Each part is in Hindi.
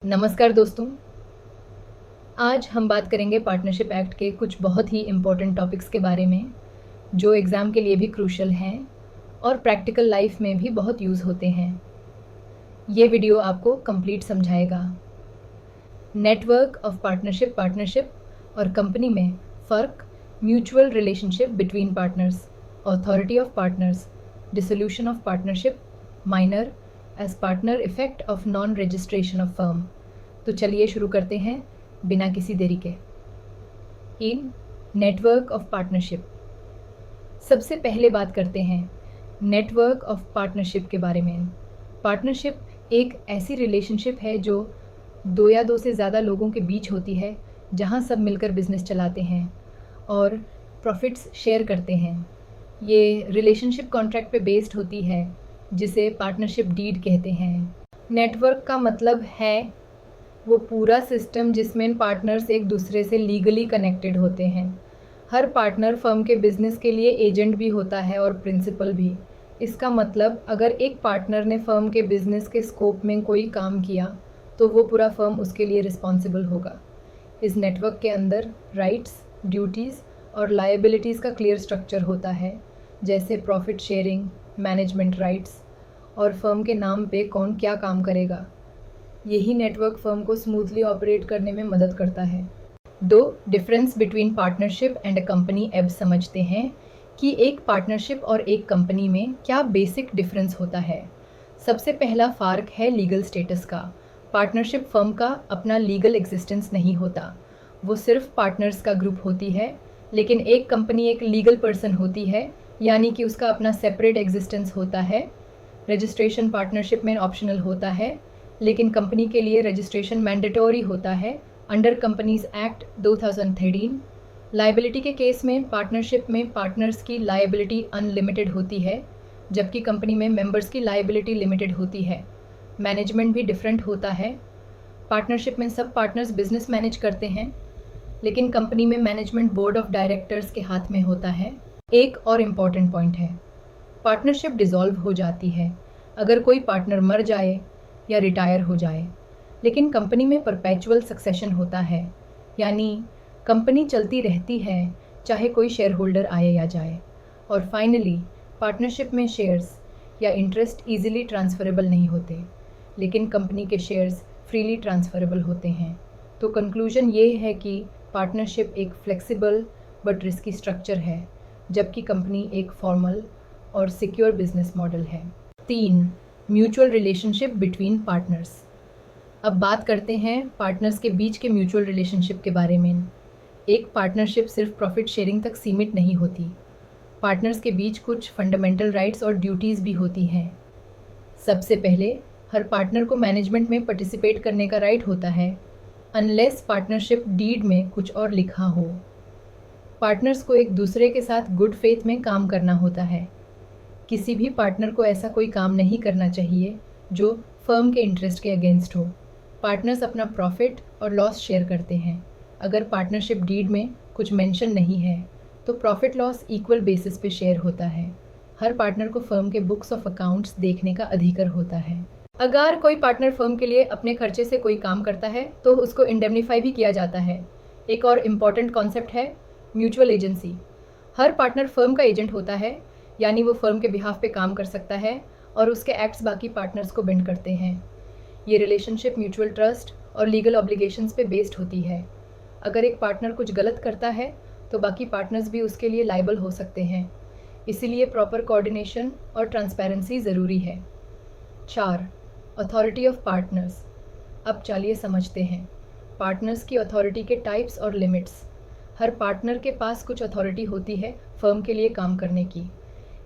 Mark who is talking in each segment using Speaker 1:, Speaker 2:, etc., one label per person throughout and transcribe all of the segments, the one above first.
Speaker 1: नमस्कार दोस्तों। आज हम बात करेंगे पार्टनरशिप एक्ट के कुछ बहुत ही इम्पोर्टेंट टॉपिक्स के बारे में जो एग्ज़ाम के लिए भी क्रूशल हैं और प्रैक्टिकल लाइफ में भी बहुत यूज़ होते हैं। ये वीडियो आपको कंप्लीट समझाएगा। नेटवर्क ऑफ पार्टनरशिप और कंपनी में फ़र्क, mutual relationship between partners, authority of partners, dissolution of partnership, minor as partner effect of non registration of firm. तो चलिए शुरू करते हैं बिना किसी देरी के। इन नेटवर्क ऑफ पार्टनरशिप सबसे पहले बात करते हैं नेटवर्क ऑफ पार्टनरशिप के बारे में। पार्टनरशिप एक ऐसी रिलेशनशिप है जो दो या दो से ज़्यादा लोगों के बीच होती है, जहां सब मिलकर बिजनेस चलाते हैं और प्रॉफिट्स शेयर करते हैं। ये रिलेशनशिप कॉन्ट्रैक्ट पे बेस्ड होती है, जिसे पार्टनरशिप डीड कहते हैं। नेटवर्क का मतलब है वो पूरा सिस्टम जिसमें पार्टनर्स एक दूसरे से लीगली कनेक्टेड होते हैं। हर पार्टनर फर्म के बिजनेस के लिए एजेंट भी होता है और प्रिंसिपल भी। इसका मतलब अगर एक पार्टनर ने फर्म के बिजनेस के स्कोप में कोई काम किया तो वो पूरा फर्म उसके लिए रिस्पॉन्सिबल होगा। इस नेटवर्क के अंदर राइट्स, ड्यूटीज़ और लायबिलिटीज़ का क्लियर स्ट्रक्चर होता है, जैसे प्रॉफिट शेयरिंग, मैनेजमेंट राइट्स और फर्म के नाम पे कौन क्या काम करेगा। यही नेटवर्क फर्म को स्मूथली ऑपरेट करने में मदद करता है। दो difference between partnership and a company अब समझते हैं कि एक पार्टनरशिप और एक कंपनी में क्या बेसिक डिफरेंस होता है। सबसे पहला फ़र्क है लीगल स्टेटस का। पार्टनरशिप फर्म का अपना लीगल एग्जिस्टेंस नहीं होता, वो सिर्फ पार्टनर्स का ग्रुप होती है। लेकिन एक कंपनी एक लीगल पर्सन होती है, यानी कि उसका अपना सेपरेट एग्जिस्टेंस होता है। रजिस्ट्रेशन पार्टनरशिप में ऑप्शनल होता है, लेकिन कंपनी के लिए रजिस्ट्रेशन मैंडेटरी होता है अंडर कंपनीज एक्ट 2013। लायबिलिटी के केस में पार्टनरशिप में पार्टनर्स की लायबिलिटी अनलिमिटेड होती है, जबकि कंपनी में मेंबर्स की लायबिलिटी लिमिटेड होती है। मैनेजमेंट भी डिफरेंट होता है। पार्टनरशिप में सब पार्टनर्स बिजनेस मैनेज करते हैं, लेकिन कंपनी में मैनेजमेंट बोर्ड ऑफ डायरेक्टर्स के हाथ में होता है। एक और इम्पॉर्टेंट पॉइंट है, पार्टनरशिप डिसॉल्व हो जाती है अगर कोई पार्टनर मर जाए या रिटायर हो जाए, लेकिन कंपनी में परपेचुअल सक्सेशन होता है, यानी कंपनी चलती रहती है चाहे कोई शेयर होल्डर आए या जाए। और फाइनली पार्टनरशिप में शेयर्स या इंटरेस्ट ईजिली ट्रांसफरेबल नहीं होते, लेकिन कंपनी के शेयर्स फ्रीली ट्रांसफरेबल होते हैं। तो कंक्लूजन ये है कि पार्टनरशिप एक फ्लेक्सिबल बट रिस्की स्ट्रक्चर है, जबकि कंपनी एक फॉर्मल और सिक्योर बिजनेस मॉडल है। 3. Mutual relationship between partners. अब बात करते हैं पार्टनर्स के बीच के म्यूचुअल रिलेशनशिप के बारे में। एक पार्टनरशिप सिर्फ प्रॉफिट शेयरिंग तक सीमित नहीं होती। पार्टनर्स के बीच कुछ फंडामेंटल राइट्स और ड्यूटीज़ भी होती हैं। सबसे पहले हर पार्टनर को मैनेजमेंट में पार्टिसिपेट करने का राइट होता है, अनलेस पार्टनरशिप डीड में कुछ और लिखा हो। पार्टनर्स को एक दूसरे के साथ गुड फेथ में काम करना होता है। किसी भी पार्टनर को ऐसा कोई काम नहीं करना चाहिए जो फर्म के इंटरेस्ट के अगेंस्ट हो। पार्टनर्स अपना प्रॉफिट और लॉस शेयर करते हैं। अगर पार्टनरशिप डीड में कुछ मेंशन नहीं है तो प्रॉफिट लॉस इक्वल बेसिस पे शेयर होता है। हर पार्टनर को फर्म के बुक्स ऑफ अकाउंट्स देखने का अधिकार होता है। अगर कोई पार्टनर फर्म के लिए अपने खर्चे से कोई काम करता है तो उसको इंडेमनीफाई भी किया जाता है। एक और इम्पॉर्टेंट कॉन्सेप्ट है म्यूचुअल एजेंसी। हर पार्टनर फर्म का एजेंट होता है, यानी वो फर्म के बिहाफ पे काम कर सकता है और उसके एक्ट्स बाकी पार्टनर्स को बिंड करते हैं। ये रिलेशनशिप म्यूचुअल ट्रस्ट और लीगल ऑब्लिगेशंस पे बेस्ड होती है। अगर एक पार्टनर कुछ गलत करता है तो बाकी पार्टनर्स भी उसके लिए लायबल हो सकते हैं। इसीलिए प्रॉपर कोऑर्डिनेशन और ट्रांसपेरेंसी ज़रूरी है। 4. Authority of partners. अब चलिए समझते हैं पार्टनर्स की अथॉरिटी के टाइप्स और लिमिट्स। हर पार्टनर के पास कुछ अथॉरिटी होती है फर्म के लिए काम करने की।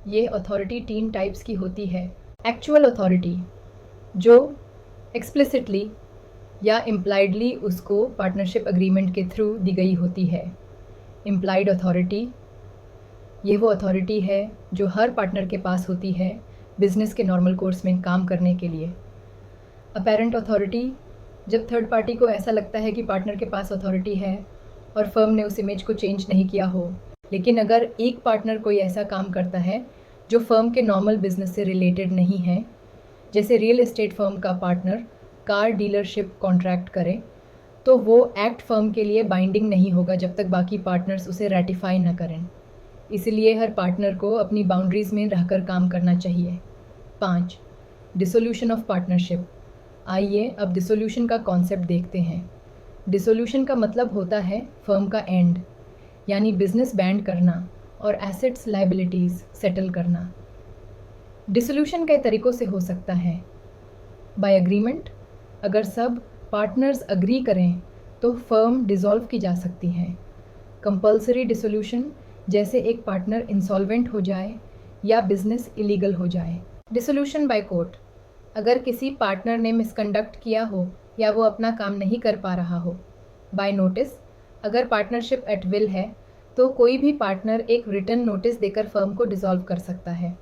Speaker 1: ये अथॉरिटी 3 टाइप्स की होती है। एक्चुअल अथॉरिटी, जो एक्सप्लिसिटली या इम्प्लाइडली उसको पार्टनरशिप एग्रीमेंट के थ्रू दी गई होती है। इम्प्लाइड अथॉरिटी, ये वो अथॉरिटी है जो हर पार्टनर के पास होती है बिजनेस के नॉर्मल कोर्स में काम करने के लिए। अपेरेंट अथॉरिटी, जब थर्ड पार्टी को ऐसा लगता है कि पार्टनर के पास अथॉरिटी है और फर्म ने उस इमेज को चेंज नहीं किया हो। लेकिन अगर एक पार्टनर कोई ऐसा काम करता है जो फर्म के नॉर्मल बिजनेस से रिलेटेड नहीं है, जैसे रियल एस्टेट फर्म का पार्टनर कार डीलरशिप कॉन्ट्रैक्ट करे तो वो एक्ट फर्म के लिए बाइंडिंग नहीं होगा जब तक बाकी पार्टनर्स उसे रेटिफाई न करें। इसलिए हर पार्टनर को अपनी बाउंड्रीज़ में रहकर काम करना चाहिए। 5. Dissolution of partnership. आइए अब डिसोल्यूशन का कॉन्सेप्ट देखते हैं। डिसोल्यूशन का मतलब होता है फर्म का एंड, यानी बिजनेस बैंड करना और एसेट्स लायबिलिटीज़ सेटल करना। डिसोल्यूशन कई तरीक़ों से हो सकता है। बाय एग्रीमेंट, अगर सब पार्टनर्स अग्री करें तो फर्म डिसॉल्व की जा सकती है। कंपल्सरी डिसोल्यूशन, जैसे एक पार्टनर इंसॉल्वेंट हो जाए या बिजनेस इलीगल हो जाए। डिसोल्यूशन बाय कोर्ट, अगर किसी पार्टनर ने मिसकंडक्ट किया हो या वो अपना काम नहीं कर पा रहा हो। बाय नोटिस, अगर पार्टनरशिप एट विल है तो कोई भी पार्टनर एक रिटन नोटिस देकर फर्म को डिसॉल्व कर सकता है।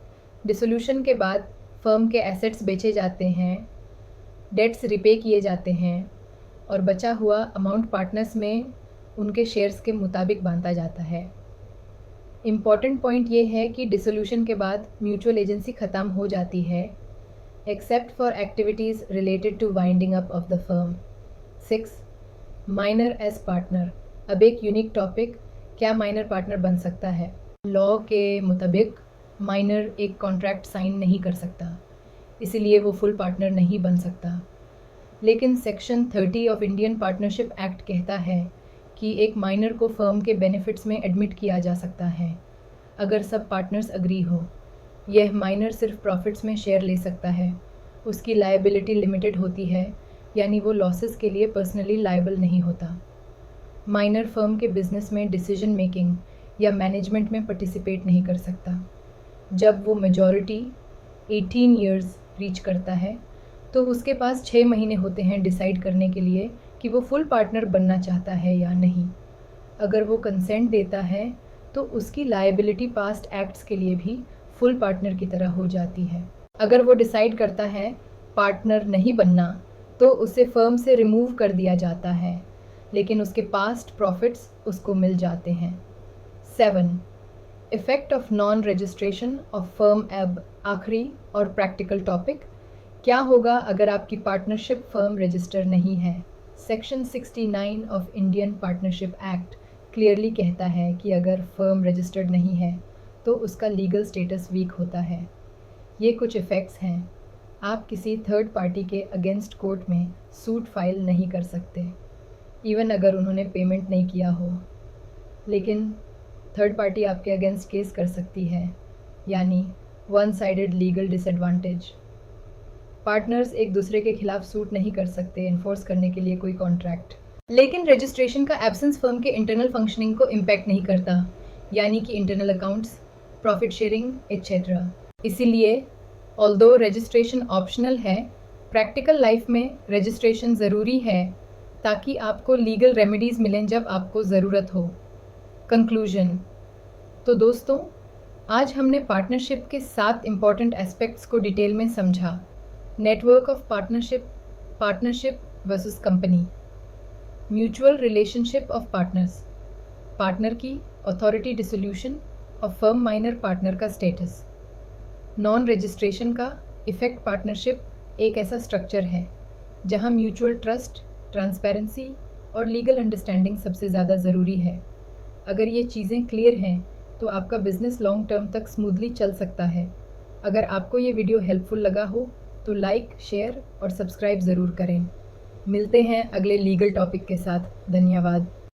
Speaker 1: डिसोल्यूशन के बाद फर्म के एसेट्स बेचे जाते हैं, डेट्स रिपे किए जाते हैं और बचा हुआ अमाउंट पार्टनर्स में उनके शेयर्स के मुताबिक बांटा जाता है। इम्पॉर्टेंट पॉइंट ये है कि डिसोल्यूशन के बाद म्यूचुअल एजेंसी ख़त्म हो जाती है except for activities related to winding up of the firm. 6. Minor as partner. अब एक यूनिक टॉपिक, क्या माइनर पार्टनर बन सकता है? लॉ के मुताबिक माइनर एक कॉन्ट्रैक्ट साइन नहीं कर सकता, इसीलिए वो फुल पार्टनर नहीं बन सकता। लेकिन section 30 of Indian partnership act कहता है कि एक माइनर को फर्म के बेनिफिट्स में एडमिट किया जा सकता है अगर सब पार्टनर्स अग्री हो। यह माइनर सिर्फ प्रॉफिट्स में शेयर ले सकता है, उसकी लायबिलिटी लिमिटेड होती है, यानी वो लॉसेस के लिए पर्सनली लायबल नहीं होता। माइनर फर्म के बिजनेस में डिसीजन मेकिंग या मैनेजमेंट में पार्टिसिपेट नहीं कर सकता। जब वो मेजॉरिटी 18 ईयर्स रीच करता है तो उसके पास 6 महीने होते हैं डिसाइड करने के लिए कि वो फुल पार्टनर बनना चाहता है या नहीं। अगर वो कंसेंट देता है तो उसकी लायबिलिटी पास्ट एक्ट्स के लिए भी फुल पार्टनर की तरह हो जाती है। अगर वो डिसाइड करता है पार्टनर नहीं बनना तो उसे फर्म से रिमूव कर दिया जाता है, लेकिन उसके पास्ट प्रॉफिट्स उसको मिल जाते हैं। 7. Effect of non registration of firm. अब आखिरी और प्रैक्टिकल टॉपिक, क्या होगा अगर आपकी पार्टनरशिप फर्म रजिस्टर नहीं है? Section 69 of Indian partnership act clearly कहता है कि अगर फर्म रजिस्टर्ड नहीं है तो उसका लीगल स्टेटस वीक होता है। ये कुछ इफ़ेक्ट्स हैं। आप किसी थर्ड पार्टी के अगेंस्ट कोर्ट में सूट फाइल नहीं कर सकते, इवन अगर उन्होंने पेमेंट नहीं किया हो। लेकिन थर्ड पार्टी आपके अगेंस्ट केस कर सकती है, यानी one sided legal disadvantage. Partners एक दूसरे के खिलाफ सूट नहीं कर सकते इन्फोर्स करने के लिए कोई कॉन्ट्रैक्ट। लेकिन रजिस्ट्रेशन का एब्सेंस फर्म के इंटरनल फंक्शनिंग को इम्पैक्ट नहीं करता, यानी कि internal accounts, profit sharing etcetera. इसीलिए ऑल्दो रजिस्ट्रेशन ऑप्शनल है, प्रैक्टिकल लाइफ में रजिस्ट्रेशन ज़रूरी है ताकि आपको लीगल रेमेडीज़ मिलें जब आपको ज़रूरत हो। कंक्लूजन। तो दोस्तों, आज हमने पार्टनरशिप के 7 इम्पॉर्टेंट एस्पेक्ट्स को डिटेल में समझा। Network of partnership, partnership versus company, mutual relationship of partners, partner की अथॉरिटी डिसोल्यूशन और फर्म माइनर पार्टनर का स्टेटस, नॉन रजिस्ट्रेशन का इफ़ेक्ट। पार्टनरशिप एक ऐसा स्ट्रक्चर है जहां म्यूचुअल ट्रस्ट, ट्रांसपेरेंसी और लीगल अंडरस्टैंडिंग सबसे ज़्यादा ज़रूरी है। अगर ये चीज़ें क्लियर हैं तो आपका बिजनेस लॉन्ग टर्म तक स्मूथली चल सकता है। अगर आपको ये वीडियो हेल्पफुल लगा हो तो लाइक, शेयर और सब्सक्राइब ज़रूर करें। मिलते हैं अगले लीगल टॉपिक के साथ। धन्यवाद।